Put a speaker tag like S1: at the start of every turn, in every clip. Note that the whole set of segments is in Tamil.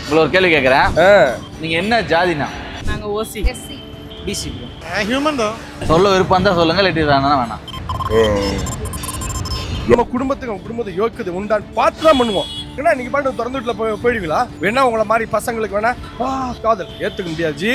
S1: உங்களை ஒரு கேள்வி கேட்குறேன். நீங்க என்ன ஜாதினா?
S2: நாங்க ஓசி எஸ்சி
S3: பிசி
S4: ஹியூமன் தான்.
S1: சொல்ல விருப்பம் தான் சொல்லுங்க, இல்லாட்டி வேணாம்.
S4: நம்ம குடும்பத்தை யோக்கியது உண்டான் பார்த்து தான் பண்ணுவோம். ஏன்னா நீங்க பாட்டு திறந்து வீட்டுல போயிடுவீங்களா? வேணா உங்களை மாதிரி பசங்களுக்கு வேணா காதல் ஏத்துக்க முடியாது ஜி.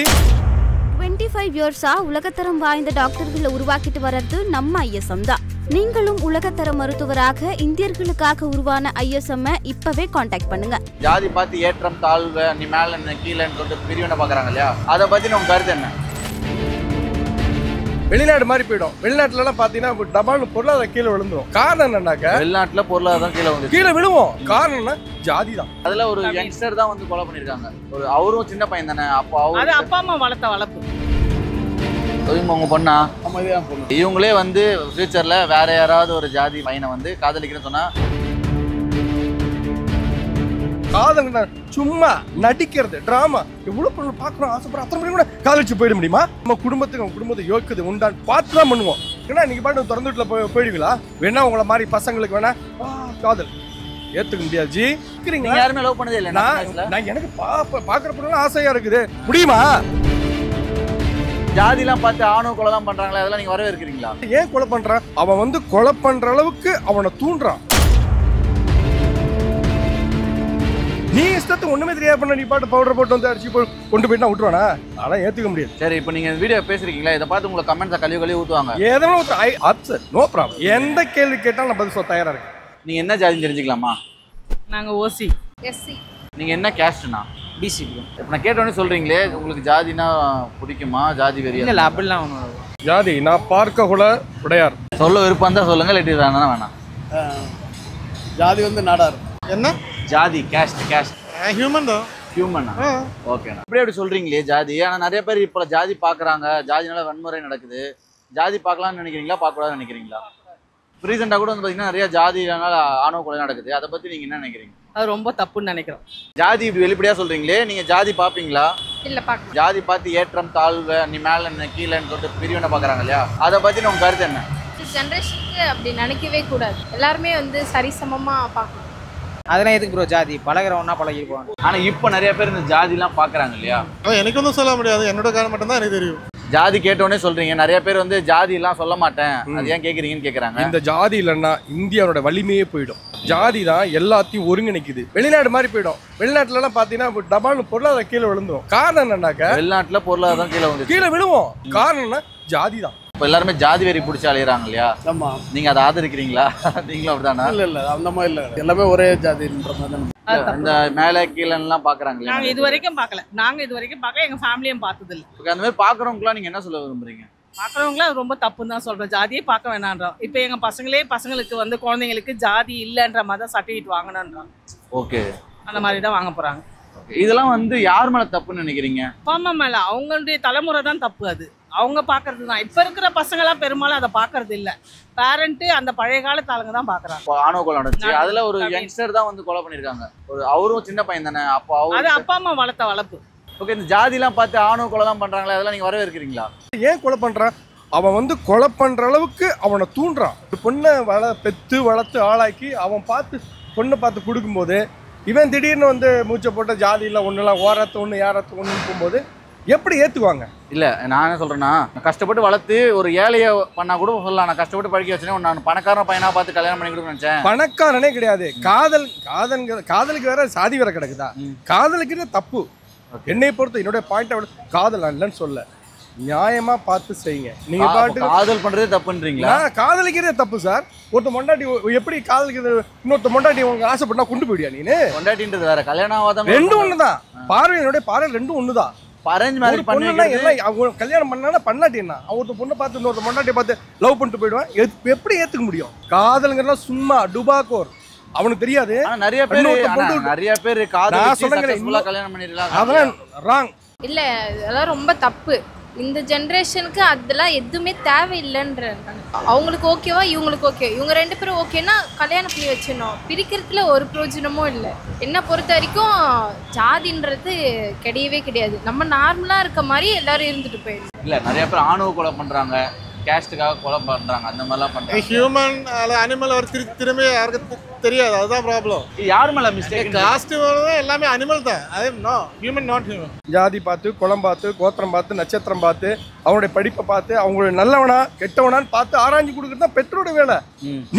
S5: 25 இயர்ஸா உலகத்தரம் வாய்ந்த டாக்டர்களை உருவாக்கிட்டு வர்றது நம்ம ஐஎஸ்எம் தான். நீங்களும் உலகத்தர மருத்துவராக இந்தியர்களுக்காக உருவான ஐஎஸ்எம் இப்பவே காண்டாக்ட் பண்ணுங்க.
S1: ஜாதி பார்த்து ஏற்றம் தாழ்வு, நீ மேல என்ன கீழேன்னு சொல்லிட்டு பிரிவினை பாக்குறாங்க இல்லையா, அதை பத்தி உங்க கருத்து என்ன?
S4: வெளிநாடு மாதிரி போயிடும். வெளிநாட்டுல எல்லாம் பாத்தீங்கன்னா டபால்னு பொருளாதார கீழே விழுந்துரும். காரணம் என்னன்னாக்க
S1: வெளிநாட்டுல பொருளாதாரம் கீழே
S4: விழுவோம். காரணம் என்ன? ஜாதி தான்.
S1: அதுல ஒரு யங்ஸ்டர் தான் வந்து கொலை பண்ணிருக்காங்க. அவரும் சின்ன பையன் தானே. அப்போ
S2: அது அப்பா அம்மா வளர்த்த வளர்ப்பு.
S1: உங்க பொண்ணா? இவங்களே வந்து ஃபியூச்சர்ல வேற யாராவது ஒரு ஜாதி பையனை வந்து காதலிக்கிறேன்னு சொன்னா,
S4: காதல் சும்மா நடிக்கிறது டிராமா. எவ்வளவு பொருள் பாக்குறோம், ஆசைப்படுற அத்தனை மணி கூட காதலிச்சு போயிட முடியுமா? நம்ம குடும்பத்தை யோக்கியது உண்டான் பார்த்து தான் பண்ணுவோம். ஏன்னா நீங்க பாட்டு திறந்து வீட்டுல போயிடுவீங்களா? வேணா உங்களை மாதிரி பசங்களுக்கு வேணா காதல் ஏத்துக்க முடியாது ஜி.
S1: யாருமே லவ் பண்ணதே இல்லை.
S4: நான் எனக்கு பாக்குற பொண்ணு ஆசையா இருக்குது, முடியுமா?
S1: ஜாதிலாம் பார்த்து ஆணவ கொலை தான் பண்றாங்களே, அதெல்லாம் நீங்க வரவே இருக்கிறீங்களா?
S4: ஏன் கொலை பண்றான்? அவன் வந்து கொலை பண்ற அளவுக்கு அவனை தூண்டுறான். நீ இஷ்டத்துக்கு ஒண்ணுமே தெரியாது பண்ண, நீ பாட்டு பவுடர் போட்டு வந்து அடிச்சு கொண்டு போயிட்டு விட்டுருவானா? அதெல்லாம் ஏத்துக்க முடியாது.
S1: சரி, இப்போ நீங்க வீடியோ பேசுறீங்களா, இதை பார்த்து உங்களுக்கு கமெண்ட்ஸை கழுவி ஊத்துவாங்க.
S4: ஏதோ நோ ப்ராப்ளம். எந்த கேள்வி கேட்டாலும் நான் பதில் சொல்ல தயாரா இருக்கேன்.
S1: நீங்க என்ன ஜாதின்னு தெரிஞ்சுக்கலாமா?
S2: நாங்க ஓசி
S3: எஸ்சி.
S1: நீங்க என்ன கேஸ்ட்னா?
S3: பிசி.
S1: இப்போ நான் கேட்டோன்னே சொல்றீங்களே, உங்களுக்கு ஜாதினா பிடிக்குமா? ஜாதி வெறியா?
S3: இல்ல அப்படிலாம் ஒன்றும்.
S4: ஜாதி நான் பார்க்க கூட உடையார்.
S1: சொல்ல விருப்பம் தான் சொல்லுங்க, இல்லாட்டி வேணாம்.
S6: ஜாதி வந்து நாடார்.
S4: என்ன
S1: ஜாதி? கேஸ்ட்
S4: ஹியூமன் தான்.
S1: ஹியூமனா? ஓகேண்ணா. இப்படி அப்படி சொல்றீங்களே ஜாதி, ஆனால் நிறைய பேர் இப்போ ஜாதி பார்க்குறாங்க, ஜாதினால வன்முறை நடக்குது. ஜாதி பார்க்கலாம்னு நினைக்கிறீங்களா, பார்க்கக்கூடாதுன்னு நினைக்கிறீங்களா? ரீசெண்டாக கூட வந்து பார்த்தீங்கன்னா நிறைய ஜாதினால ஆணவ கொலை நடக்குது. அதை பற்றி நீங்கள் என்ன நினைக்கிறீங்க?
S2: அது ரொம்ப தப்புன்னு நினைக்கிறோம்.
S1: ஜாதி இப்படி வெளிப்படையாக சொல்றீங்களே, நீங்கள் ஜாதி பார்ப்பீங்களா?
S3: இல்ல பார்க்க.
S1: ஜாதி பார்த்து ஏற்றம் தாழ்வு, நீ மேல என்ன கீழேன்னு சொல்லிட்டு பிரிவினை பார்க்குறாங்க இல்லையா, அதை பற்றி உங்க கருத்து என்ன?
S3: ஜென்ரேஷனுக்கு அப்படி நினைக்கவே கூடாது. எல்லாருமே வந்து சரிசமமா பார்க்கணும்.
S6: அதெல்லாம் எதுக்கு ப்ரோ ஜாதி? பழகிறவனா பழகிருப்பான்.
S1: ஆனால் இப்போ நிறைய பேர் இந்த ஜாதிலாம் பார்க்குறாங்க இல்லையா?
S4: எனக்கு ஒன்றும் சொல்ல முடியாது, என்னோட காரணம் மட்டும் தான் எனக்கு தெரியும்.
S1: ஜாதி கேட்டோடனே சொல்றீங்க, நிறைய பேர் வந்து ஜாதி எல்லாம் சொல்ல மாட்டேன், அது ஏன் கேக்குறீங்கன்னு கேக்குறாங்க.
S4: இந்த ஜாதி இல்லைன்னா இந்தியாவோட வலிமையே போயிடும். ஜாதி தான் எல்லாத்தையும் ஒருங்கிணைக்குது. வெளிநாடு மாதிரி போயிடும். வெளிநாட்டுல எல்லாம் பாத்தீங்கன்னா டபால்னு பொருளாதார கீழே விழுந்துரும். காரணம் என்னன்னாக்க
S1: வெளிநாட்டுல பொருளாதாரம் கீழே
S4: விழுவோம். காரணம் என்ன? ஜாதி தான்.
S1: இப்போ எல்லாருமே ஜாதி வெறி பிடிச்சி அலையிறாங்க இல்லையா?
S6: ஆமா.
S1: நீங்க அதை ஆதரிக்கிறீங்களா? நீங்களும் அப்படிதானா?
S6: இல்ல அந்த மாதிரி இல்ல, எல்லாமே ஒரே ஜாதின்ற மாதிரி தான்.
S1: அந்த மேலே கீழேலாம் பாக்குறாங்க.
S2: நாங்க இது வரைக்கும் பார்க்கல. எங்க ஃபேமிலியும் பார்த்தது இல்லை.
S1: அந்த மாதிரி பாக்குறவங்களாம் நீங்க என்ன சொல்ல விரும்புறீங்க?
S2: பார்க்குறவங்களாம் ரொம்ப தப்புன்னு தான் சொல்றோம். ஜாதியே பார்க்க வேணான்றோம். இப்போ எங்க பசங்களுக்கு வந்து குழந்தைங்களுக்கு ஜாதி இல்லைன்ற மாதிரி தான் சர்டிஃபிகேட் வாங்கணுன்றாங்க.
S1: ஓகே,
S2: அந்த மாதிரி தான் வாங்க போறாங்க.
S1: இதெல்லாம் வந்து யார் மேல தப்புன்னு நினைக்கிறீங்க?
S2: அப்பா அம்மா மேல, அவங்களுடைய தலைமுறை தான் தப்பு. அது அவங்க பாக்குறது தான். இப்ப இருக்கிற பசங்களாம் பெரும்பாலும் அதை பாக்குறது இல்ல. பேரண்ட் அந்த பழைய காலத்து ஆளுங்க தான் பாக்குறாங்க.
S1: ஆணவ கொலை நடந்துச்சு, அதுல ஒரு யங்ஸ்டர் தான் வந்து கொலை பண்ணிருக்காங்க. அவரும் சின்ன பையன் தானே. அப்போ
S2: அது அப்பா அம்மா வளர்த்த வளர்ப்பு.
S1: ஓகே, இந்த ஜாதிலாம் பார்த்து ஆணவ கொலை தான் பண்றாங்களே, அதெல்லாம் நீங்க வரவே இருக்கிறீங்களா?
S4: ஏன் கொலை பண்றான்? அவன் வந்து கொலை பண்ற அளவுக்கு அவனை தூண்டுறான். பொண்ணை பெத்து வளர்த்து ஆளாக்கி அவன் பொண்ணை பார்த்து கொடுக்கும்போது இவன் திடீர்னு வந்து மூச்சை போட்ட ஜாதியில் ஒன்றுலாம் ஓரத்து ஒன்று யாரத்து ஒன்றுன்னு போகும்போது எப்படி ஏற்றுக்குவாங்க?
S1: இல்லை, நான் என்ன சொல்கிறேன்னா, கஷ்டப்பட்டு வளர்த்து ஒரு ஏழையை பண்ணால் கூட சொல்லலாம். நான் கஷ்டப்பட்டு படிக்க வச்சேன், நான் பணக்காரன் பையனாக பார்த்து கல்யாணம் பண்ணி கொடுக்க நினச்சேன்.
S4: பணக்காரனே கிடையாது. காதலுக்கு வேற சாதி வேற கிடக்குதா? காதலுக்கு தப்பு. என்னை பொறுத்து என்னுடைய பாயிண்ட் காதல் இல்லைன்னு சொல்ல, நியாயமா பார்த்து செய்யுங்க. நீங்க பாட்டு
S1: காதல் பண்றதே தப்புன்றீங்களா?
S4: காதலிக்கிறதே தப்பு சார். ஒருத்த மொண்டாட்டி எப்படி காதலிக்கிறது? இன்னொருத்த மொண்டாட்டி உங்களுக்கு ஆசைப்பட்டா கொண்டு போயிடியா நீனு?
S1: மொண்டாட்டின்றது வேற, கல்யாணம் ஆகாத
S4: ரெண்டும் ஒண்ணுதான். பார்வையினுடைய பார்வை ரெண்டும் ஒண்ணுதான்.
S1: அரேஞ்ச் மேரேஜ்
S4: பண்ணா எல்லாம் அவங்க கல்யாணம் பண்ணா பண்ணாட்டி என்ன? ஒருத்த பொண்ணை பார்த்து இன்னொருத்த மொண்டாட்டி பார்த்து லவ் பண்ணிட்டு போயிடுவான். எப்படி ஏத்துக்க முடியும்? காதல்ங்கிறதெல்லாம் சும்மா டுபாக்கோர். அவனுக்கு தெரியாது.
S1: நிறைய பேர் காதல் சக்சஸ்ஃபுல்லா கல்யாணம் பண்ணிரலாம்.
S4: அதெல்லாம் ராங்
S3: இல்ல, அதெல்லாம் ரொம்ப தப்பு. இந்த ஜென்ரேஷனுக்கு அதெல்லாம் எதுவுமே தேவையில்லைன்றாங்க. அவங்களுக்கு ஓகேவா, இவங்களுக்கு ஓகே, இவங்க ரெண்டு பேரும் ஓகேன்னா கல்யாணம் பண்ணி வச்சிடணும். பிரிக்கிறதுல ஒரு பிரயோஜனமும் இல்லை. என்னை பொறுத்த வரைக்கும் ஜாதின்றது கிடையவே கிடையாது. நம்ம நார்மலா இருக்க மாதிரி எல்லாரும் இருந்துட்டு போயிடும்.
S1: இல்ல, நிறைய பேர் ஆணவ கொலை பண்றாங்க, கேஸ்ட்டுக்காக கொலை பண்றாங்க, அந்த மாதிரிலாம் பண்றாங்க.
S7: ஹியூமன் அனிமல் அவர் திரும்பி யாருக்கு தெரியாது, அதுதான் ப்ராப்ளம்.
S1: யார் மேல மிஸ்டேக்?
S7: காஸ்ட் எல்லாமே அனிமல் தான், அது நோ ஹியூமன் நாட் ஹியூமன்.
S4: ஜாதி பார்த்து, குளம் பார்த்து, கோத்திரம் பார்த்து, நட்சத்திரம் பார்த்து, அவங்களுடைய படிப்பை பார்த்து, அவங்களுடைய நல்லவனா கெட்டவனான்னு பார்த்து ஆராய்ச்சி கொடுக்குறது தான் பெற்றோட வேலை.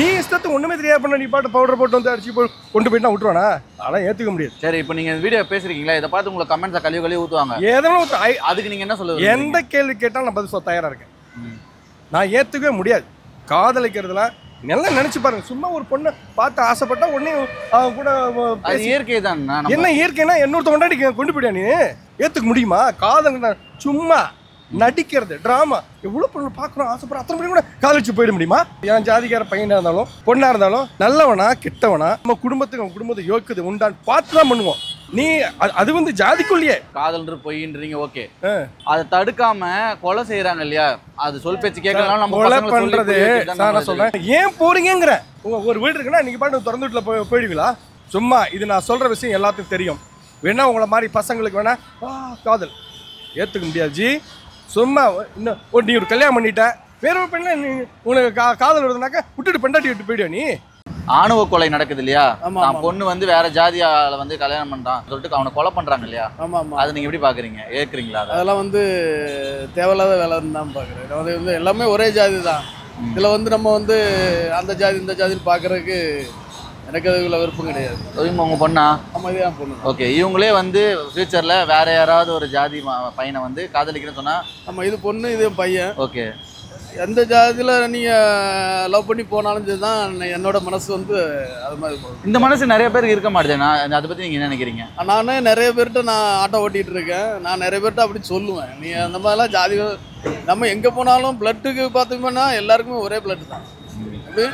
S4: நீ இஷ்டத்துக்கு ஒண்ணுமே தெரியாது பண்ண, நீ பாட்டு பவுடர் போட்டு வந்து அடிச்சு கொண்டு போயிட்டா விட்டுருவானா? அதெல்லாம் ஏத்துக்க முடியாது.
S1: சரி, இப்போ நீங்க வீடியோ பேசுறீங்களா, இதை பார்த்து உங்களுக்கு கமெண்ட்ஸை கழுவி ஊற்றுவாங்க,
S4: ஏதோ
S1: அதுக்கு நீங்க என்ன சொல்லுவீங்க?
S4: எந்த கேள்வி கேட்டாலும் நான் பதில் சொல்ல தயாரா இருக்கேன். நான் ஏத்துக்கவே முடியாது. காதலிக்கிறதுலாம் நல்லா நினைச்சு பாருங்க. சும்மா ஒரு பொண்ணை பார்த்து ஆசைப்பட்டா உடனே அவங்க கூட
S1: அது இயற்கை தான்.
S4: என்ன இயற்கைனா இன்னொருத்த கொண்டாடி கொண்டு போயிடா, நீ ஏத்துக்க முடியுமா? காதல் சும்மா நடிக்கிறது, டிராமா. எவ்வளவு பொண்ணு பார்க்கணும் ஆசைப்படுற அத்தனை பேரும் கூட காதலிச்சு போயிட முடியுமா? என் ஜாதிக்கார பையனா இருந்தாலும் பொண்ணா இருந்தாலும் நல்லவனா கெட்டவனா நம்ம குடும்பத்தை யோக்குது உண்டான் பார்த்து தான் பண்ணுவோம். நீ அது வந்து ஜாதிக்குள்ளேயே
S1: காதல் பொய்ன்றீங்க, ஓகே. அதை தடுக்காம கொலை செய்யறாங்க இல்லையா, அது சொல் பேச்சு கேட்கலாம். நம்ம
S4: கொலை பண்றது நான் சொல்றேன், ஏன் போறீங்கிற? உங்க ஒரு வீடு இருக்குன்னா நீங்க பாட்டு திறந்து வீட்டுல போயிடுவீங்களா? சும்மா இது நான் சொல்ற விஷயம் எல்லாத்துக்கும் தெரியும். வேணா உங்களை மாதிரி பசங்களுக்கு வேணா காதல் ஏத்துக்க முடியாது ஜி. சும்மா இன்னும் நீ ஒரு கல்யாணம் பண்ணிட்ட, வேற ஒரு பெண்ணை உனக்கு காதல் வருதுனாக்கா விட்டுட்டு பெண்டாட்டி விட்டு போயிடுவா நீ.
S1: ஆணவ கொலை நடக்குது இல்லையா, பொண்ணு வந்து வேற ஜாதியால வந்து கல்யாணம் பண்றான் சொல்லிட்டு அவனை கொலை பண்றாங்க இல்லையா, அதை நீங்க எப்படி பாக்குறீங்க, ஏற்கறீங்களா?
S6: அதெல்லாம் வந்து தேவையில்லாத வேலைன்னு தான் பாக்குறேன். அது வந்து எல்லாமே ஒரே ஜாதி தான். இதுல வந்து நம்ம வந்து அந்த ஜாதி இந்த ஜாதின்னு பாக்குறதுக்கு எனக்கு அதுக்குள்ள விருப்பம் கிடையாது.
S1: உங்க பொண்ணா?
S6: ஆமா, இதுதான் பொண்ணு.
S1: ஓகே, இவங்களே வந்து ஃபியூச்சர்ல வேற யாராவது ஒரு ஜாதி பையனை வந்து காதலிக்கிறேன்னு சொன்னா?
S6: ஆமா, இது பொண்ணு இது பையன்.
S1: ஓகே,
S6: எந்த ஜாதியில நீங்க லவ் பண்ணி போனாலும் சரிதான், என்னோட மனசு வந்து அது மாதிரி போகும்.
S1: இந்த மனசு நிறைய பேருக்கு இருக்க மாட்டேது. நான் அதை பத்தி நீங்க என்ன நினைக்கிறீங்க?
S6: நானே நிறைய பேர்கிட்ட நான் ஆட்டோ ஓட்டிட்டு இருக்கேன். நான் நிறைய பேர்கிட்ட அப்படி சொல்லுவேன், நீ அந்த மாதிரிலாம் ஜாதி நம்ம எங்க போனாலும் பிளட்டுக்கு பார்த்தோம்னா எல்லாருக்குமே ஒரே பிளட் தான். அப்படி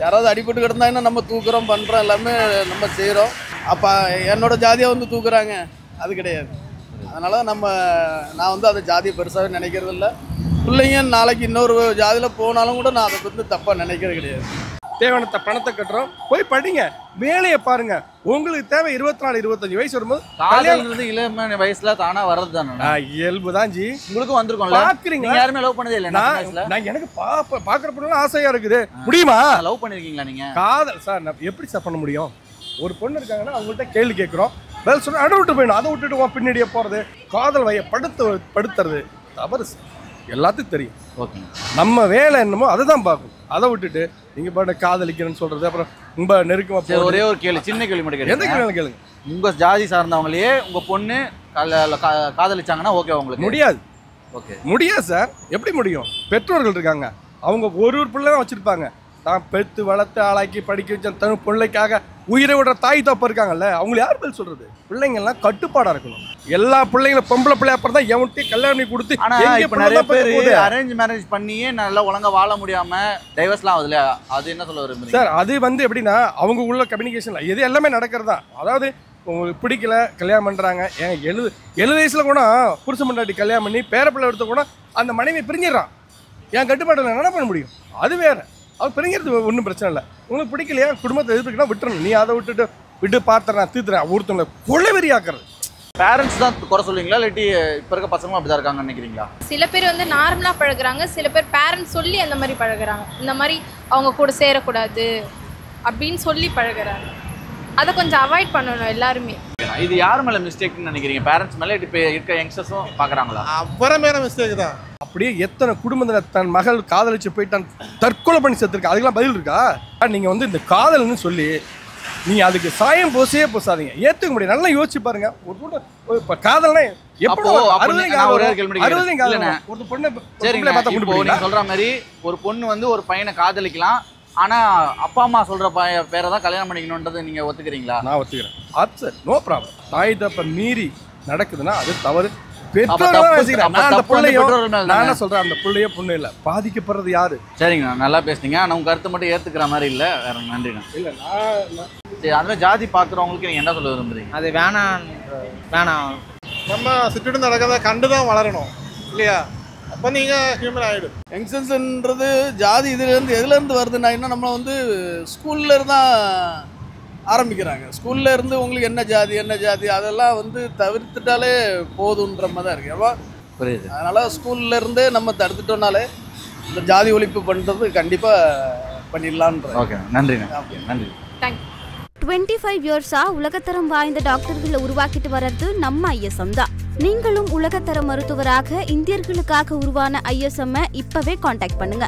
S6: யாராவது அடிபட்டு கிடந்தாங்கன்னா நம்ம தூக்குறோம் பண்ணுறோம், எல்லாமே நம்ம செய்கிறோம். அப்போ என்னோட ஜாதியை வந்து தூக்குறாங்க, அது கிடையாது. அதனால் நான் வந்து அந்த ஜாதியை பெருசாகவே நினைக்கிறது இல்லை. பிள்ளைங்க நாளைக்கு இன்னொரு ஜாதியில் போனாலும் கூட நான் அதை வந்து தப்பாக நினைக்கிறது கிடையாது.
S4: தேவையான பணத்தை கட்டுறோம், போய் படிங்க, வேலையை பாருங்க. உங்களுக்கு தேவை 24-25 வயசு வரும்போது
S1: காதல்ன்றது இளம வயசுல தானா வர்றது தானே,
S4: இயல்பு தான் ஜி.
S1: உங்களுக்கும் வந்திருக்கும்ல,
S4: பாக்குறீங்க.
S1: யாருமே லவ் பண்ணதே இல்லை?
S4: நான் எனக்கு பாக்குற பொண்ணு ஆசையா இருக்குது, முடியுமா?
S1: லவ் பண்ணிருக்கீங்களா நீங்க?
S4: காதல் சார் நான் எப்படி சார் பண்ண முடியும்? ஒரு பொண்ணு இருக்காங்கன்னா அவங்கள்ட்ட கேள்வி கேட்குறோம், பதில் சொன்னா அட விட்டு போயிடும். அதை விட்டுட்டு பின்னாடியே போறது, காதல் வய படுத்துறது தவறு சார். எல்லாத்துக்கும் தெரியும்.
S1: ஓகே,
S4: நம்ம வேலை என்னமோ அதை தான் பார்க்கணும். அதை விட்டுட்டு நீங்க பாட்டு காதலிக்கிறேன்னு சொல்றது, அப்புறம் ரொம்ப நெருக்கமா.
S1: ஒரே ஒரு கேள்வி, சின்ன கேள்வி மட்டும்
S4: எந்த கேள்வி கேளுங்க.
S1: உங்க ஜாதி சார்ந்தவங்களையே உங்க பொண்ணு காதலிச்சாங்கன்னா ஓகே உங்களுக்கு?
S4: முடியாது.
S1: ஓகே,
S4: முடியாது சார். எப்படி முடியும்? பெற்றோர்கள் இருக்காங்க, அவங்க ஒரு பிள்ளை தான் வச்சிருப்பாங்க. தான் பெற்று வளர்த்து ஆளாக்கி படிக்க வச்ச தன் பிள்ளைக்காக உயிரை விடுற தாய் தப்ப இருக்காங்கல்ல, அவங்களை யார் பதில் சொல்றது? பிள்ளைங்கள்லாம் கட்டுப்பாடா இருக்கணும். எல்லா பிள்ளைங்களும் பொம்பளை பிள்ளை அப்புறம் தான் எவன்கிட்ட கல்யாணம் கொடுத்து.
S1: ஆனா இப்ப நிறைய பேர் அரேஞ்ச் மேரேஜ் பண்ணியே நல்லா ஒழுங்கா வாழ முடியாம டைவர்ஸ்லாம் ஆகுதுல, அது என்ன சொல்ல விரும்புறீங்க
S4: சார்? அது வந்து எப்படின்னா அவங்க உள்ள கம்யூனிகேஷன்ல இது எல்லாமே நடக்கிறதா. அதாவது உங்களுக்கு பிடிக்கல கல்யாணம் பண்றாங்க. ஏன் 70 வயசுல கூட புருஷ முன்னாடி கல்யாணம் பண்ணி பேரப்பிள்ளை எடுத்த கூட அந்த மனைவி பிரிஞ்சிடறான். என் கட்டுப்பாட்டில் என்ன பண்ண முடியும்? அது வேற. அவர் பிரிங்கிறது ஒன்றும் பிரச்சனை இல்லை. உங்களுக்கு பிடிக்கலையா, குடும்பத்தை எதிர்ப்புனா விட்டுறணும். நீ அதை விட்டு பார்த்துறேன் தீர்த்துறேன் ஒருத்தவங்களை கொலைவெறி ஆக்குறது.
S1: பேரண்ட்ஸ் தான் குறை சொல்லுவீங்களா, இல்லாட்டி இப்போ இருக்க பசங்களும் அப்படிதான் இருக்காங்கன்னு நினைக்கிறீங்களா?
S3: சில பேர் வந்து நார்மலாக பழகுறாங்க, சில பேர் பேரண்ட்ஸ் சொல்லி அந்த மாதிரி பழகுறாங்க. இந்த மாதிரி அவங்க கூட சேரக்கூடாது அப்படின்னு சொல்லி பழகுறாங்க. அதை கொஞ்சம் அவாய்ட் பண்ணணும் எல்லாருமே.
S1: இது யார் மேலே மிஸ்டேக்னு நினைக்கிறீங்க? பேரண்ட்ஸ் மேலே இப்போ இருக்க யங்ஸ்டர்ஸும் பார்க்குறாங்களா?
S7: அப்புறமேல மிஸ்டேக் தான்.
S4: அப்படியே எத்தனை குடும்பத்தில் தன் மகள் காதலிச்சு போயிட்டான் தற்கொலை பண்ணி செத்துருக்கா, அதுக்கெல்லாம் பதில் இருக்கா? நீங்கள் வந்து இந்த காதல்னு சொல்லி நீங்கள் அதுக்கு சாயம் போசாதீங்க, ஏற்றுக்க முடியும். நல்லா யோசிச்சு பாருங்க. இப்போ காதல்னா
S1: சொல்ற மாதிரி ஒரு பொண்ணு வந்து ஒரு பையனை காதலிக்கலாம், ஆனா அப்பா அம்மா சொல்ற பேரை தான் கல்யாணம் பண்ணிக்கணும்ன்றது நீங்க ஒத்துக்கிறீங்களா?
S4: நான் ஒத்துக்கிறேன். அது நோ ப்ராப்ளம். தாய் தப்ப மீறி நடக்குதுன்னா அது தவறு. பாதிக்கப்படுறது யாரு?
S1: சரிங்க, நல்லா பேசுனீங்க. ஆனா உங்க கருத்து மட்டும் ஏத்துக்கிற மாதிரி இல்ல. வேற நன்றிண்ணா. சரி, அதுல ஜாதி பாக்குறவங்களுக்கு நீங்க என்ன சொல்ல விரும்புறீங்க?
S6: அது வேணாம்.
S7: நம்ம சுற்றிட்டு நடக்கிறத கண்டுதான் வளரணும் இல்லையா? அப்போ நீங்க ஹியூமன் ஆயிடும்.
S6: யங்ஸ்டர்ஸ்ன்றது ஜாதி எதுலேருந்து வருதுன்னா இன்னும் நம்மளை வந்து ஸ்கூல்ல இருந்தா ஆரம்பிக்கிறாங்க. ஸ்கூல்ல இருந்து உங்களுக்கு என்ன ஜாதி அதெல்லாம் வந்து தவிர்த்துட்டாலே போதுன்ற மாதிரி தான் இருக்கு. அப்போ
S1: புரியுது.
S6: அதனால ஸ்கூல்ல இருந்தே நம்ம தடுத்துட்டோம்னாலே இந்த ஜாதி ஒழிப்பு பண்ணுறது கண்டிப்பாக பண்ணிடலான்ற.
S1: ஓகே நன்றிண்ணே. ஓகே நன்றி.
S3: தேங்க்யூ.
S5: 25 இயர்ஸா உலகத்தரம் வாய்ந்த டாக்டர்களை உருவாக்கிட்டு வர்றது நம்ம ஐஎஸ்எம் தான். நீங்களும் உலகத்தர மருத்துவராக இந்தியர்களுக்காக உருவான ஐஎஸ்எம் இப்பவே காண்டாக்ட் பண்ணுங்க.